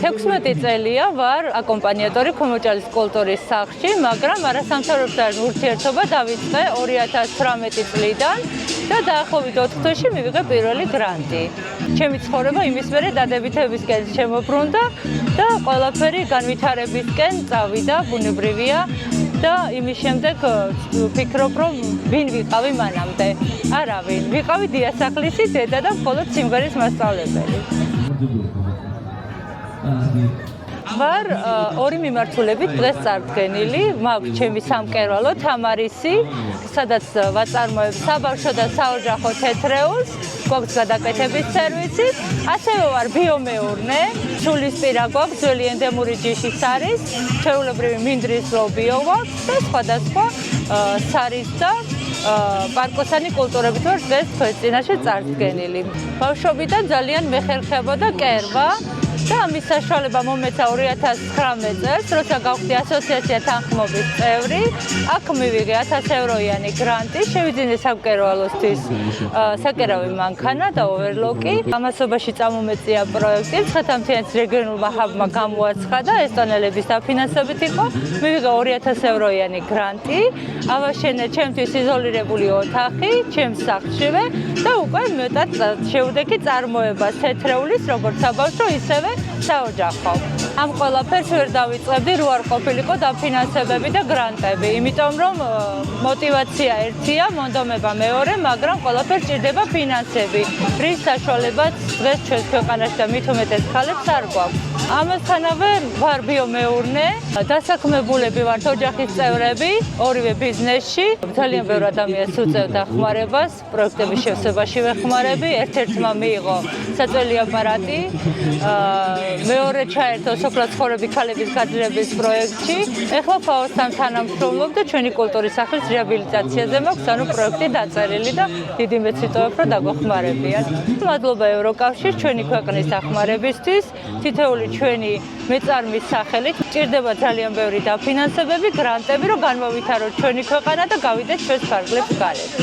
16 წელია ვარ აკომპანიატორი ქომოჭალის კულტურის სახლში, მაგრამ არასამთავრობო ურთიერთობა დავიწყე 2018 წლიდან და დაახლოებით 4 თვეში მივიღე პირველი გრანტი. ჩემი ცხოვრება იმის მერე დადებითებისკენ შემოbrunდა და ყველაფერი განვითარებისკენ წავიდა, ბუნებრივია და იმის შემდეგ ვფიქრობ, რომ ვინ ვიყავი მანამდე. არავინ, ვიყავი დიასახლისი დედა და მხოლოდ სიმღერის მასწავლებელი. ვარ ორი მიმართულებით დღეს წარდგენილი, მაქვს ჩემი სამკერვალო თამარისი, სადაც ვაწარმოებ საბავშვო და საოჯახო თეთრეულს, გვაქვს გადაკეთების სერვისი, ასევე ვარ ბიომეურნე, სულისპირა გვაქვს, ძველი ენდემური ჯიშის არის, ჩვეულებრივი მინდვრის ლობიო გვაქვს და სხვადასხვა სარის და პარკოსანი კულტურებით ვარ დღეს თქვენს წინაშე წარდგენილი. ბავშვობიდან ძალიან მეხერხებოდა კერვა. და ამის საშუალება მომეცა 2019 წელს, როცა გავხდი ასოციაცია თანხმობის წევრი, აქ მივიღე 1000 ევროიანი გრანტი, შევიძინე სამკერვალოსთვის საკერავი მანქანა და ოვერლოკი. ამასობაში წამომეწია პროექტი, ცხეთამთიანეთის რეგიონულმა ჰაბმა გამოაცხადა, ესტონელების დაფინანსებით იყო, მივიღე 2000 ევროიანი გრანტი, ავაშენე ჩემთვის იზოლირებული ოთახი, ჩემს სახლშივე და უკვე მეტად შეუდექი წარმოება თეთრეულის, როგორც საბავშვო, ისევე საოჯახო. ამ ყველაფერს ვერ დავიწყებდი, რო არ ყოფილიყო დაფინანსებები და გრანტები, იმიტომ რომ мотиваცია ერთია, მონდომება მეორე, მაგრამ ყველაფერს ჭირდება ფინანსები, რის საშუალებაც დღეს ჩვენს ქვეყანაში და მით უმეტეს ქალებს არ გვაქვს. ამასთანავე ვარ ბიომეურნე, დასაქმებულები ვართ ოჯახის წევრები, ორივე ბიზნესში. ძალიან ბევრ ადამიანს უწევ დახმარებას, პროექტების შევსებაში ვეხმარები, ერთ-ერთმა მიიღო საწველი აპარატი, მეორე ჩაერთო სოფლად ცხოვრები ქალების გაძლიერების პროექტში. ეხლა ფაოსთან თანამშრომლობ და ჩვენი კულტურის სახლის რეაბილიტაციაზე მაქვს ანუ პროექტი დაწერილი და დიდი მეციტოებ, რომ დაგეხმარებიან. მადლობა ევროკავშირს ჩვენი ქვეყნის დახმარებისთვის, თითოეული ჩვენი მეწარმის სახელით ჭირდება ძალიან ბევრი დაფინანსებები, გრანტები, რომ განმოვითაროთ ჩვენი ქვეყანა და გავიდეთ ჩვენს ფარგლებს გარეთ.